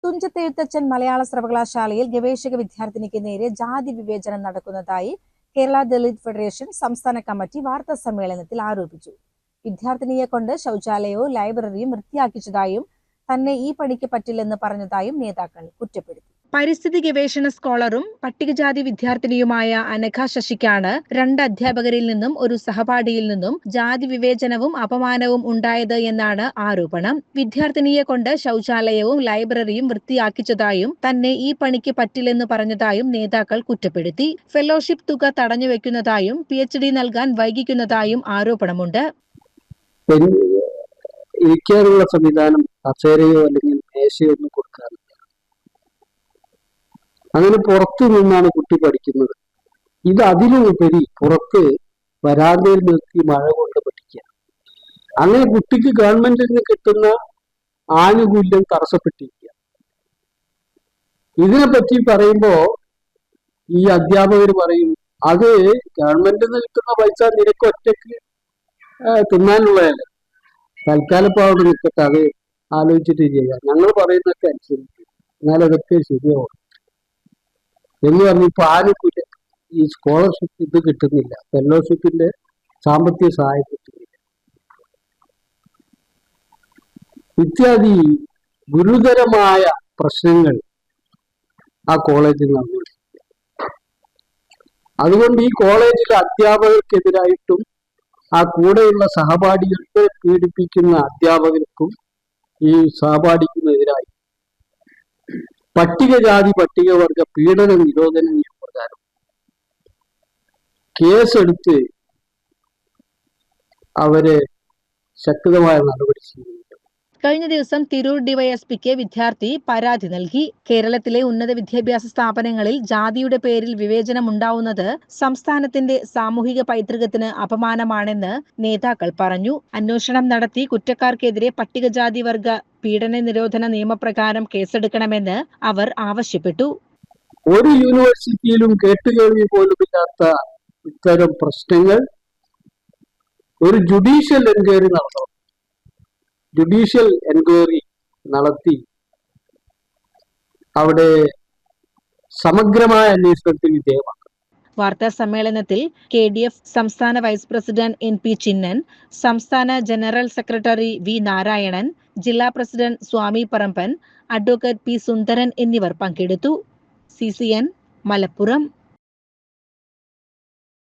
തുഞ്ചത്ത് എഴുത്തച്ഛൻ മലയാള സർവകലാശാലയിൽ ഗവേഷക വിദ്യാർത്ഥിനിക്ക് നേരെ ജാതി വിവേചനം നടക്കുന്നതായി കേരള ദളിത് ഫെഡറേഷൻ സംസ്ഥാന കമ്മിറ്റി വാർത്താ സമ്മേളനത്തിൽ ആരോപിച്ചു. വിദ്യാർത്ഥിനിയെ കൊണ്ട് ശൗചാലയവും ലൈബ്രറിയും വൃത്തിയാക്കിച്ചതായും തന്നെ ഈ പണിക്ക് പറ്റില്ലെന്ന് പറഞ്ഞതായും നേതാക്കൾ കുറ്റപ്പെടുത്തി. പരിസ്ഥിതി ഗവേഷണ സ്കോളറും പട്ടികജാതി വിദ്യാർത്ഥിനിയുമായ അനഘ ശശിക്കാണ് 2 അധ്യാപകരിൽ നിന്നും ഒരു സഹപാഠിയിൽ നിന്നും ജാതി വിവേചനവും അപമാനവും ഉണ്ടായത് എന്നാണ് ആരോപണം. വിദ്യാർത്ഥിനിയെ കൊണ്ട് ശൗചാലയവും ലൈബ്രറിയും വൃത്തിയാക്കിച്ചതായും തന്നെ ഈ പണിക്ക് പറ്റില്ലെന്ന് പറഞ്ഞതായും നേതാക്കൾ കുറ്റപ്പെടുത്തി. ഫെലോഷിപ്പ് തുക തടഞ്ഞുവെക്കുന്നതായും PhD നൽകാൻ വൈകിക്കുന്നതായും ആരോപണമുണ്ട്. ഇരിക്കാനുള്ള സംവിധാനം കസേരയോ അല്ലെങ്കിൽ മേശയോ ഒന്നും കൊടുക്കാറില്ല. അങ്ങനെ പുറത്തു നിന്നാണ് കുട്ടി പഠിക്കുന്നത്. ഇത് അതിലുപരി പുറത്ത് വരാന്തയിൽ നിർത്തി മഴ കൊണ്ട് പഠിക്കുക. അങ്ങനെ കുട്ടിക്ക് ഗവൺമെന്റിൽ നിന്ന് കിട്ടുന്ന ആനുകൂല്യം തടസ്സപ്പെട്ടിരിക്കുക. ഇതിനെപ്പറ്റി പറയുമ്പോ ഈ അധ്യാപകർ പറയും, അത് ഗവൺമെന്റിൽ നിന്ന് കിട്ടുന്ന പൈസ നിനക്ക് ഒറ്റയ്ക്ക് തിന്നാനുള്ളതല്ല, തൽക്കാലം ഇപ്പോൾ അവിടെ നിൽക്കട്ടെ, അത് ആലോചിച്ചിട്ട് ചെയ്യാം, ഞങ്ങൾ പറയുന്നതൊക്കെ അനുസരിക്കും, എന്നാൽ അതൊക്കെ ശരിയാവും എന്ന് പറഞ്ഞ് ഇപ്പൊ ആനുകൂല്യം ഈ സ്കോളർഷിപ്പ് ഇത് കിട്ടുന്നില്ല, ഫെലോഷിപ്പിന്റെ സാമ്പത്തിക സഹായം കിട്ടുന്നില്ല ഇത്യാദി ഗുരുതരമായ പ്രശ്നങ്ങൾ ആ കോളേജിൽ നടന്നുകൊണ്ടിരിക്കുക. അതുകൊണ്ട് ഈ കോളേജിലെ അധ്യാപകർക്കെതിരായിട്ടും ആ കൂടെയുള്ള സഹപാഠികളെ പീഡിപ്പിക്കുന്ന അധ്യാപകർക്കും ഈ സഹപാഠിക്കുമെതിരായി പട്ടികജാതി പട്ടികവർഗ പീഡന നിരോധന നിയമപ്രകാരം കേസെടുത്ത് അവരെ ശക്തമായ നടപടി സ്വീകരിക്കും. കഴിഞ്ഞ ദിവസം തിരൂർ ഡിവൈഎസ്പിക്ക് വിദ്യാർത്ഥി പരാതി നൽകി. കേരളത്തിലെ ഉന്നത വിദ്യാഭ്യാസ സ്ഥാപനങ്ങളിൽ ജാതിയുടെ പേരിൽ വിവേചനം ഉണ്ടാവുന്നത് സംസ്ഥാനത്തിന്റെ സാമൂഹിക പൈതൃകത്തിന് അപമാനമാണെന്ന് നേതാക്കൾ പറഞ്ഞു. അന്വേഷണം നടത്തി കുറ്റക്കാർക്കെതിരെ പട്ടികജാതി വർഗ പീഡന നിരോധന നിയമപ്രകാരം കേസെടുക്കണമെന്ന് അവർ ആവശ്യപ്പെട്ടു. ഒരു യൂണിവേഴ്സിറ്റിയിലും കേട്ടുകേൾവി പോലുമില്ലാത്ത ഇത്തരം പ്രശ്നങ്ങൾ ഒരു ജുഡീഷ്യൽ എൻക്വയറി നടത്തണം. ജുഡീഷ്യൽ എൻക്വയറി നടത്തി അവിടെ സമഗ്രമായ അന്വേഷണത്തിന് വിധേയമാക്കും. വാർത്താ സമ്മേളനത്തിൽ KDF സംസ്ഥാന വൈസ് പ്രസിഡന്റ് NP ചിന്നൻ, സംസ്ഥാന ജനറൽ സെക്രട്ടറി V നാരായണൻ, ജില്ലാ പ്രസിഡന്റ് സ്വാമി പറമ്പൻ, അഡ്വക്കേറ്റ് P സുന്ദരൻ എന്നിവർ പങ്കെടുത്തു. CCN മലപ്പുറം.